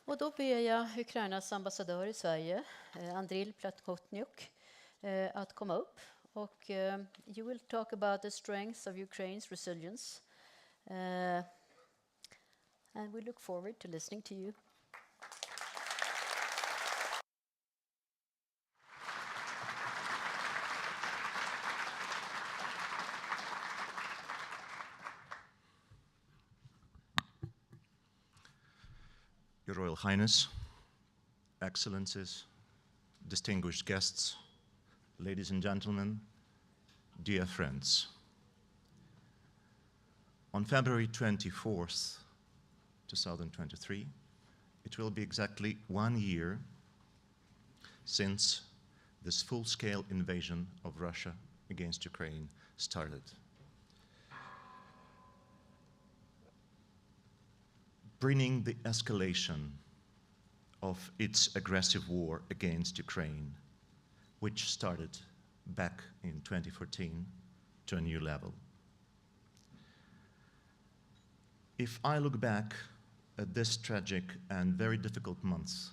Och då ber jag Ukrainas ambassadör i Sverige, Andrii Plakhotniuk, att komma upp. Och you will talk about the strengths of Ukraine's resilience. And we look forward to listening to you. Your Royal Highness, Excellencies, distinguished guests, ladies and gentlemen, dear friends. On February 24th, 2023, it will be exactly 1 year since this full-scale invasion of Russia against Ukraine started. Bringing the escalation of its aggressive war against Ukraine, which started back in 2014, to a new level. If I look back at this tragic and very difficult months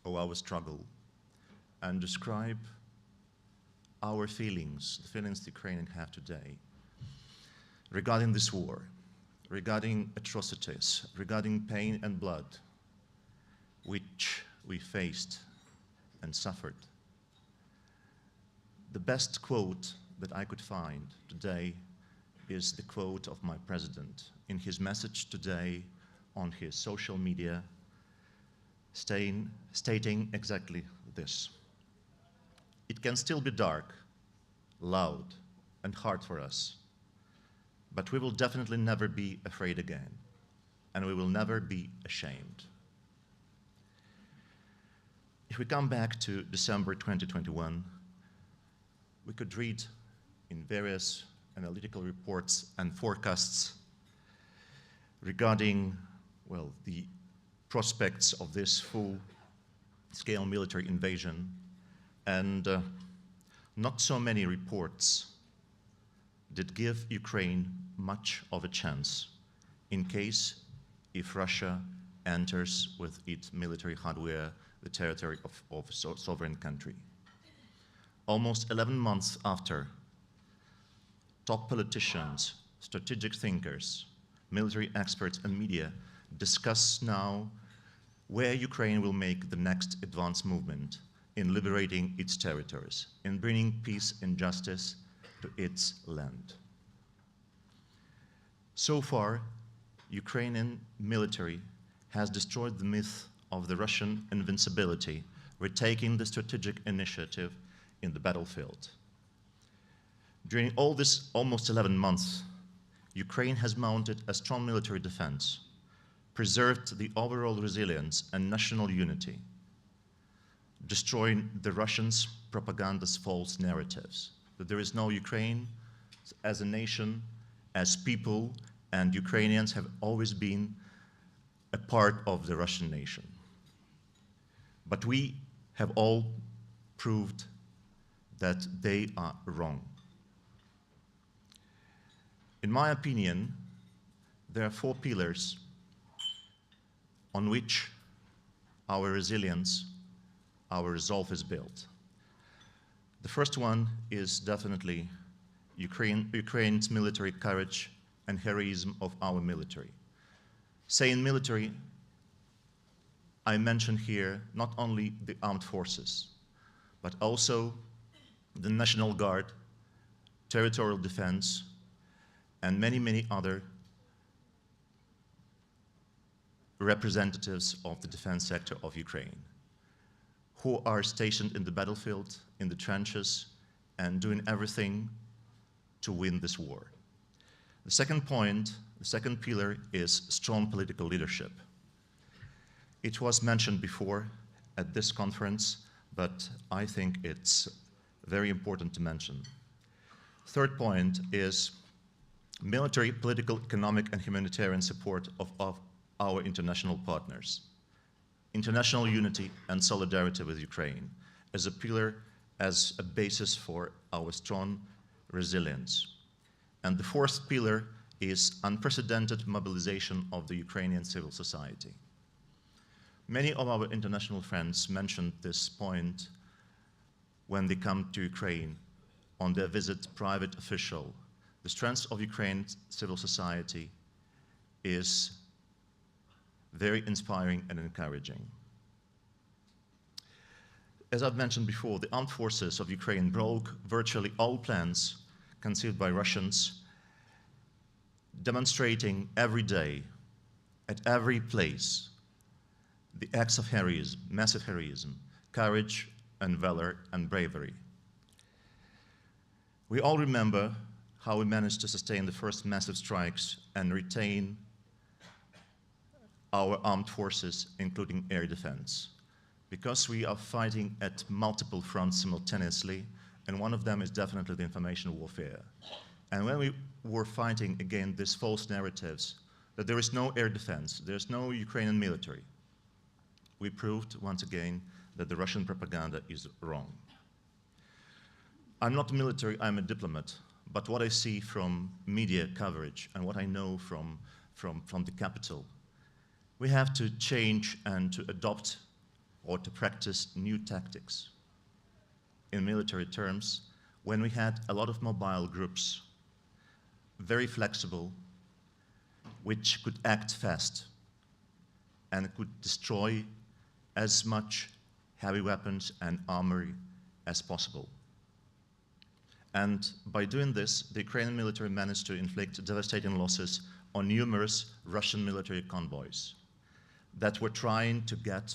of our struggle and describe our feelings, the feelings the Ukrainians have today, regarding this war, regarding atrocities, regarding pain and blood, which we faced and suffered. The best quote that I could find today is the quote of my president in his message today on his social media, stating exactly this. It can still be dark, loud, and hard for us, but we will definitely never be afraid again, and we will never be ashamed. If we come back to December 2021, we could read in various analytical reports and forecasts regarding, well, the prospects of this full-scale military invasion, and not so many reports did give Ukraine much of a chance in case if Russia enters with its military hardware the territory of a sovereign country. Almost 11 months after, top politicians, strategic thinkers, military experts and media discuss now where Ukraine will make the next advance movement in liberating its territories, in bringing peace and justice to its land. So far, Ukrainian military has destroyed the myth of the Russian invincibility, retaking the strategic initiative in the battlefield. During all this almost 11 months, Ukraine has mounted a strong military defense, preserved the overall resilience and national unity, destroying the Russians' propaganda's false narratives, that there is no Ukraine as a nation, as people, and Ukrainians have always been a part of the Russian nation. But we have all proved that they are wrong. In my opinion, there are 4 pillars on which our resilience, our resolve is built. The first one is definitely Ukraine's military courage and heroism of our military. Saying military, I mention here not only the armed forces, but also the National Guard, territorial defense, and many, many other representatives of the defense sector of Ukraine, who are stationed in the battlefield, in the trenches, and doing everything to win this war. The second point, the second pillar, is strong political leadership. It was mentioned before at this conference, but I think it's very important to mention. Third point is military, political, economic, and humanitarian support of our international partners. International unity and solidarity with Ukraine as a pillar, as a basis for our strong resilience. And the fourth pillar is unprecedented mobilization of the Ukrainian civil society. Many of our international friends mentioned this point when they come to Ukraine on their visit private official. The strength of Ukraine's civil society is very inspiring and encouraging. As I've mentioned before, the armed forces of Ukraine broke virtually all plans conceived by Russians, demonstrating every day, at every place, the acts of heroism, massive heroism, courage and valor and bravery. We all remember how we managed to sustain the first massive strikes and retain our armed forces, including air defense, because we are fighting at multiple fronts simultaneously, and one of them is definitely the information warfare. And when we were fighting against these false narratives that there is no air defense, there's no Ukrainian military, we proved once again that the Russian propaganda is wrong. I'm not military, I'm a diplomat, but what I see from media coverage and what I know from the capital, we have to change and to adopt or to practice new tactics. In military terms, when we had a lot of mobile groups, very flexible, which could act fast and could destroy as much heavy weapons and armory as possible. And by doing this, the Ukrainian military managed to inflict devastating losses on numerous Russian military convoys that were trying to get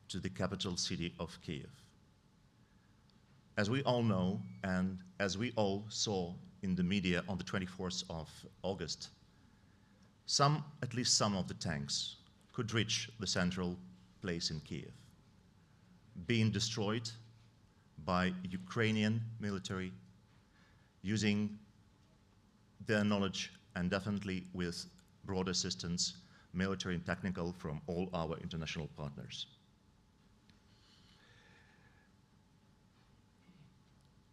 to the capital city of Kiev. As we all know, and as we all saw in the media on the 24th of August, at least some of the tanks could reach the central place in Kiev, being destroyed by Ukrainian military using their knowledge and definitely with broad assistance, military and technical, from all our international partners.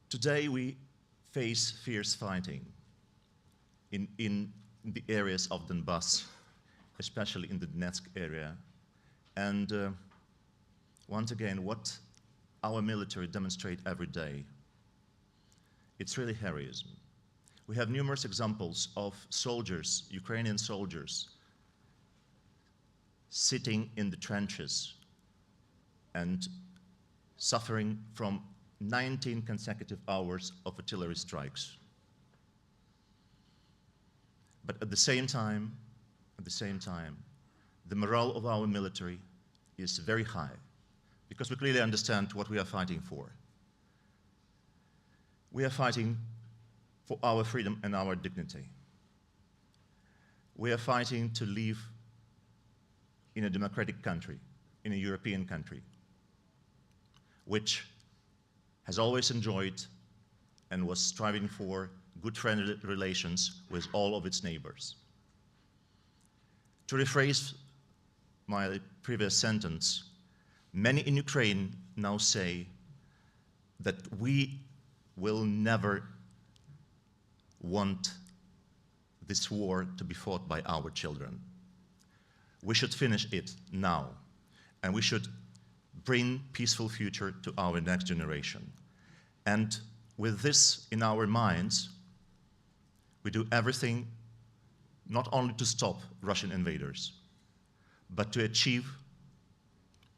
Today we face fierce fighting in the areas of Donbass, especially in the Donetsk area. And once again, what our military demonstrate every day, it's really heroism. We have numerous examples of soldiers, Ukrainian soldiers, sitting in the trenches and suffering from 19 consecutive hours of artillery strikes. But at the same time, the morale of our military is very high, because we clearly understand what we are fighting for. We are fighting for our freedom and our dignity. We are fighting to live in a democratic country, in a European country, which has always enjoyed and was striving for good friendly relations with all of its neighbors. To rephrase my previous sentence, many in Ukraine now say that we will never want this war to be fought by our children. We should finish it now, and we should bring peaceful future to our next generation. And with this in our minds, we do everything not only to stop Russian invaders, but to achieve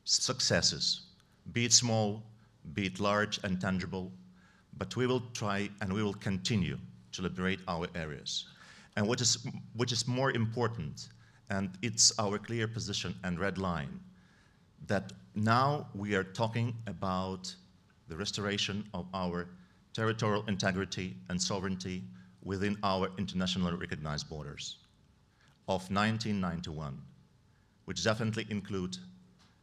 successes, be it small, be it large and tangible, but we will try and we will continue to liberate our areas. And which is more important, and it's our clear position and red line, that now we are talking about the restoration of our territorial integrity and sovereignty within our internationally recognized borders of 1991, which definitely include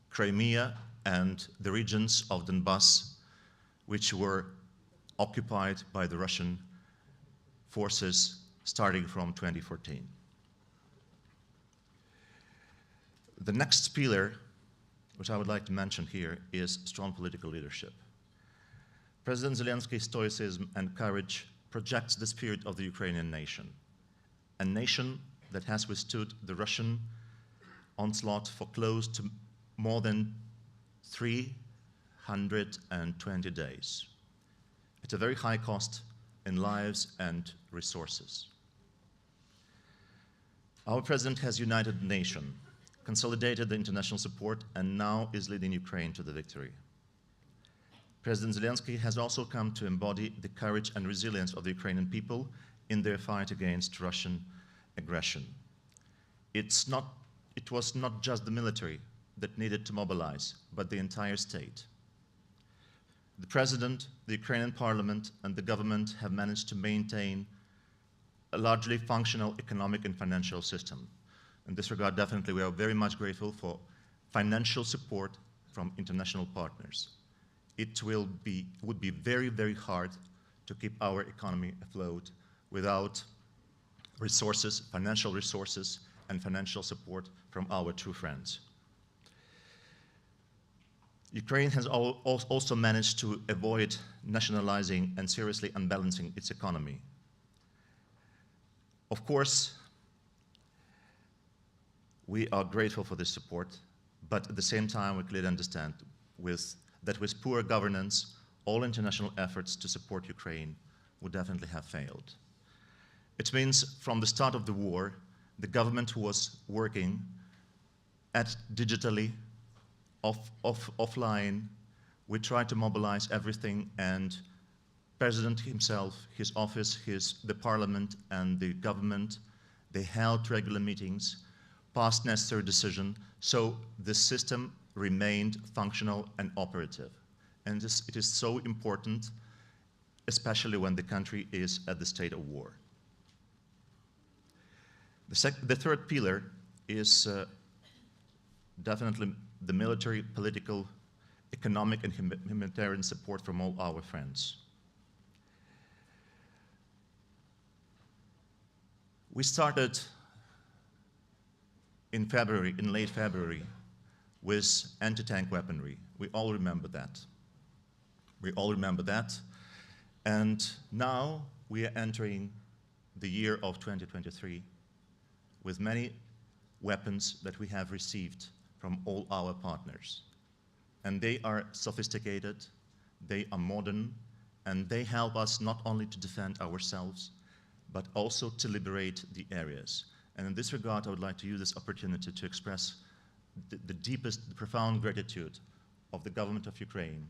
Crimea and the regions of Donbass, which were occupied by the Russian forces starting from 2014. The next pillar, which I would like to mention here, is strong political leadership. President Zelensky's stoicism and courage projects the spirit of the Ukrainian nation, a nation that has withstood the Russian onslaught for close to more than 320 days. It's a very high cost in lives and resources. Our president has united the nation, consolidated the international support, and now is leading Ukraine to the victory. President Zelensky has also come to embody the courage and resilience of the Ukrainian people in their fight against Russian aggression. It was not just the military that needed to mobilize, but the entire state. The president, the Ukrainian parliament, and the government have managed to maintain a largely functional economic and financial system. In this regard, definitely, we are very much grateful for financial support from international partners. It would be very, very hard to keep our economy afloat without resources, financial resources, and financial support from our true friends. Ukraine has also managed to avoid nationalizing and seriously unbalancing its economy. Of course, we are grateful for this support, but at the same time, we clearly understand that with poor governance, all international efforts to support Ukraine would definitely have failed. It means from the start of the war, the government was working at digitally, offline. We tried to mobilize everything, and President himself, his office, the parliament, and the government, they held regular meetings, passed necessary decisions, so the system remained functional and operative. And it is so important, especially when the country is at the state of war. The third pillar is definitely the military, political, economic, and humanitarian support from all our friends. We started in late February, with anti-tank weaponry. We all remember that. And now we are entering the year of 2023 with many weapons that we have received from all our partners. And they are sophisticated, they are modern, and they help us not only to defend ourselves, but also to liberate the areas. And in this regard, I would like to use this opportunity to express the deepest, the profound gratitude of the government of Ukraine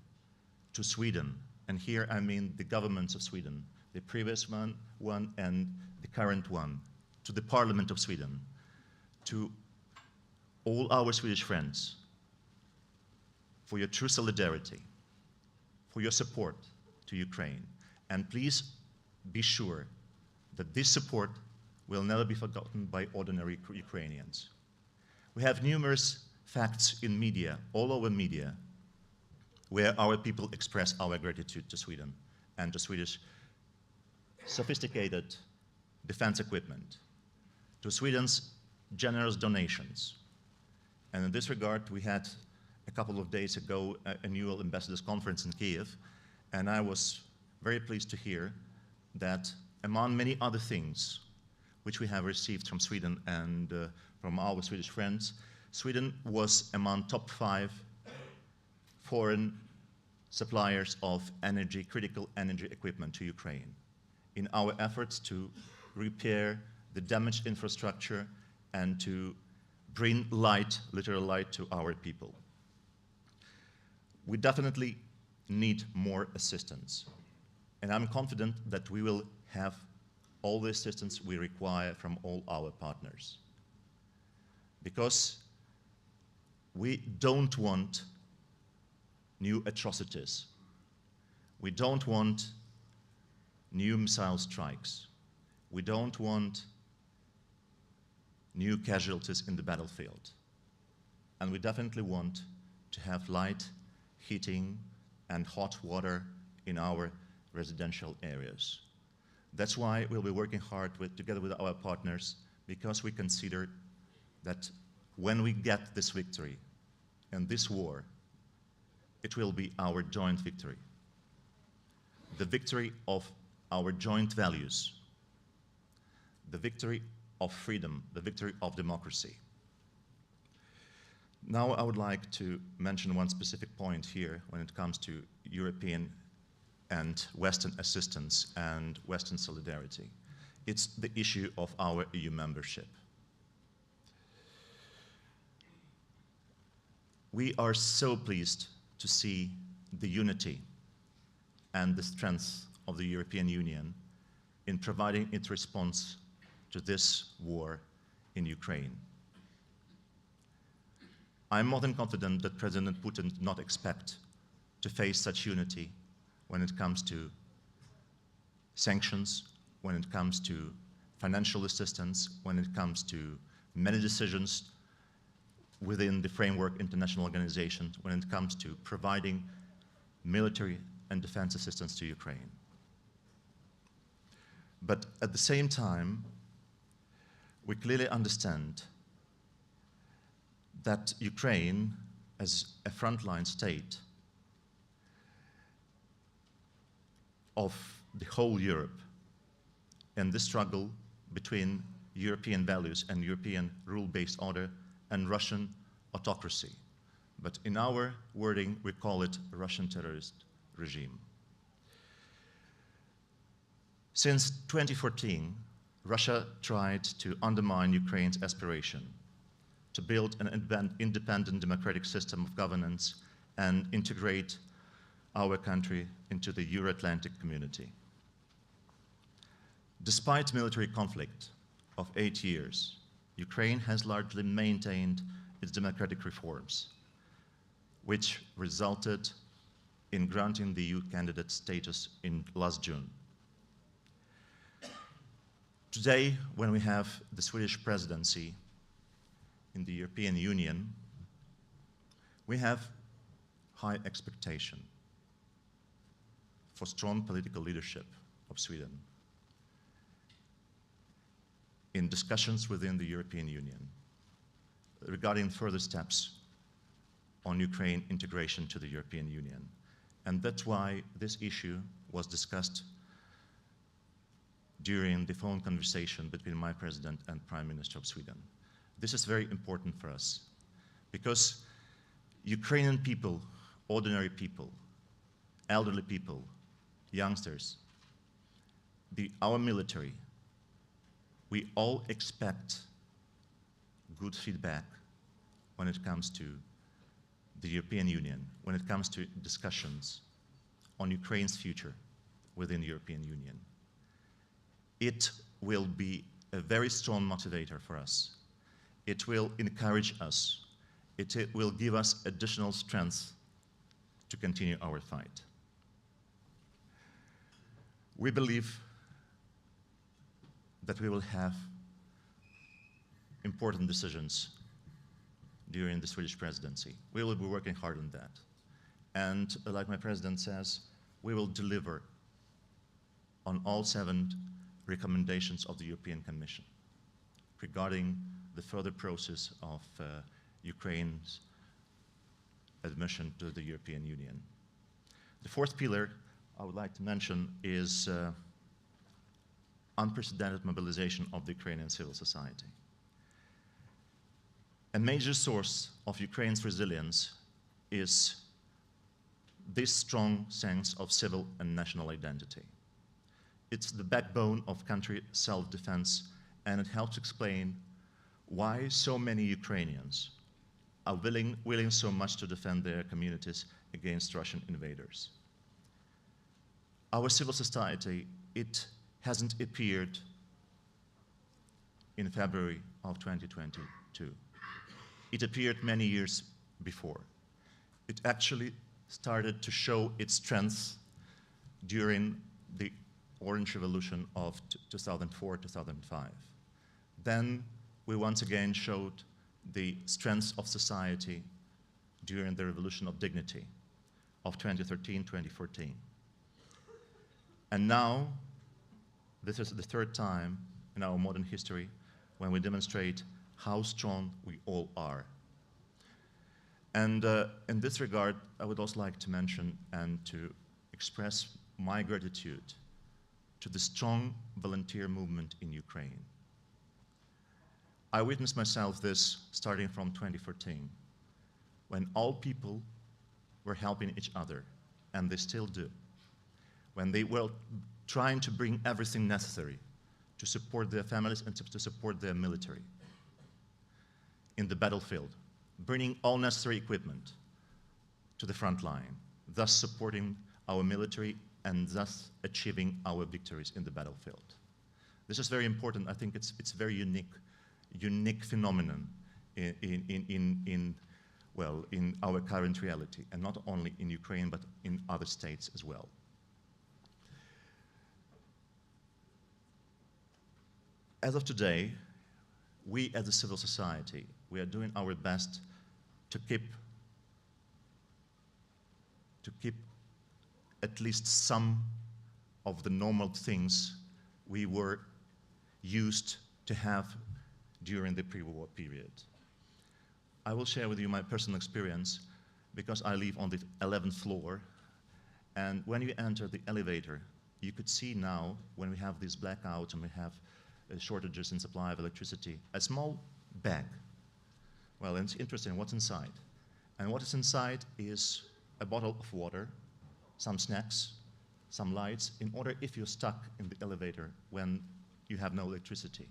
to Sweden. And here I mean the governments of Sweden, the previous one and the current one, to the Parliament of Sweden, to all our Swedish friends, for your true solidarity, for your support to Ukraine. And please be sure that this support will never be forgotten by ordinary Ukrainians. We have numerous facts in media, all over media, where our people express our gratitude to Sweden and to Swedish sophisticated defense equipment, to Sweden's generous donations. And in this regard, we had a couple of days ago an annual ambassadors conference in Kiev, and I was very pleased to hear that among many other things which we have received from Sweden and from our Swedish friends, Sweden was among top 5 foreign suppliers of critical energy equipment to Ukraine in our efforts to repair the damaged infrastructure and to bring light, literal light, to our people. We definitely need more assistance, and I'm confident that we will have all the assistance we require from all our partners. Because we don't want new atrocities. We don't want new missile strikes. We don't want new casualties in the battlefield. And we definitely want to have light, heating, and hot water in our residential areas. That's why we'll be working hard together with our partners, because we consider that when we get this victory in this war, it will be our joint victory. The victory of our joint values, the victory of freedom, the victory of democracy. Now I would like to mention one specific point here when it comes to European and Western assistance and Western solidarity. It's the issue of our EU membership. We are so pleased to see the unity and the strength of the European Union in providing its response to this war in Ukraine. I'm more than confident that President Putin did not expect to face such unity when it comes to sanctions, when it comes to financial assistance, when it comes to many decisions within the framework international organizations, when it comes to providing military and defense assistance to Ukraine. But at the same time, we clearly understand that Ukraine, as a frontline state of the whole Europe, and the struggle between European values and European rule-based order and Russian autocracy. But in our wording, we call it a Russian terrorist regime. Since 2014, Russia tried to undermine Ukraine's aspiration to build an independent democratic system of governance and integrate our country into the Euro-Atlantic community. Despite military conflict of 8 years, Ukraine has largely maintained its democratic reforms, which resulted in granting the EU candidate status in last June. Today, when we have the Swedish presidency in the European Union, we have high expectation for strong political leadership of Sweden in discussions within the European Union regarding further steps on Ukraine integration to the European Union. And that's why this issue was discussed during the phone conversation between my president and Prime Minister of Sweden. This is very important for us because Ukrainian people, ordinary people, elderly people, youngsters, our military, we all expect good feedback when it comes to the European Union, when it comes to discussions on Ukraine's future within the European Union. It will be a very strong motivator for us. It will encourage us. It will give us additional strength to continue our fight. We believe that we will have important decisions during the Swedish presidency. We will be working hard on that. And like my president says, we will deliver on all 7 recommendations of the European Commission regarding the further process of Ukraine's admission to the European Union. The 4th pillar I would like to mention is unprecedented mobilization of the Ukrainian civil society. A major source of Ukraine's resilience is this strong sense of civil and national identity. It's the backbone of country self-defense, and it helps explain why so many Ukrainians are willing so much to defend their communities against Russian invaders. Our civil society, it hasn't appeared in February of 2022. It appeared many years before. It actually started to show its strength during the Orange Revolution of 2004-2005. Then we once again showed the strength of society during the Revolution of Dignity of 2013-2014. And now, this is the 3rd time in our modern history when we demonstrate how strong we all are. And in this regard, I would also like to mention and to express my gratitude to the strong volunteer movement in Ukraine. I witnessed myself this starting from 2014, when all people were helping each other, and they still do. When they were trying to bring everything necessary to support their families and to support their military in the battlefield, bringing all necessary equipment to the front line, thus supporting our military and thus achieving our victories in the battlefield. This is very important. I think it's very unique phenomenon in our current reality, and not only in Ukraine, but in other states as well. As of today, we as a civil society, we are doing our best to keep at least some of the normal things we were used to have during the pre-war period. I will share with you my personal experience because I live on the 11th floor, and when you enter the elevator, you could see now, when we have these blackouts and we have shortages in supply of electricity, a small bag. Well, it's interesting what's inside. And what is inside is a bottle of water, some snacks, some lights, in order if you're stuck in the elevator when you have no electricity.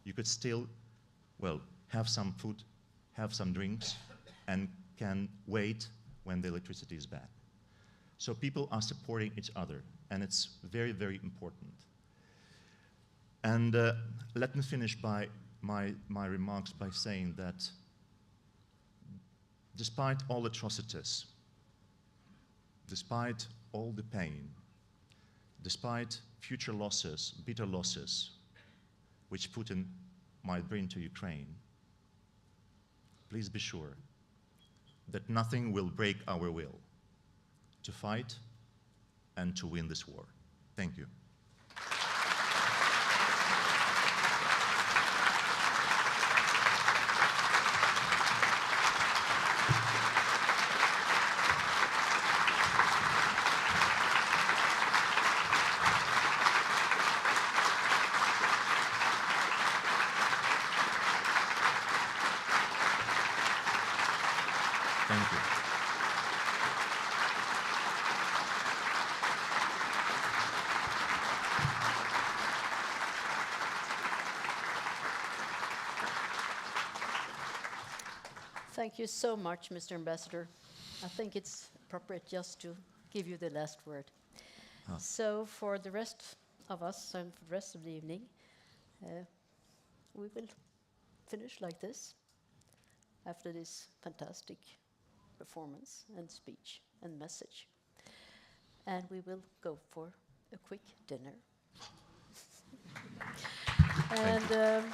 You could still, well, have some food, have some drinks, and can wait when the electricity is back. So people are supporting each other, and it's very, very important. And let me finish by my remarks by saying that despite all atrocities, despite all the pain, despite future losses, bitter losses, which Putin might bring to Ukraine, please be sure that nothing will break our will to fight and to win this war. Thank you. Thank you. Thank you so much, Mr. Ambassador. I think it's appropriate just to give you the last word. So for the rest of us and for the rest of the evening, we will finish like this after this fantastic performance and speech and message. And we will go for a quick dinner. And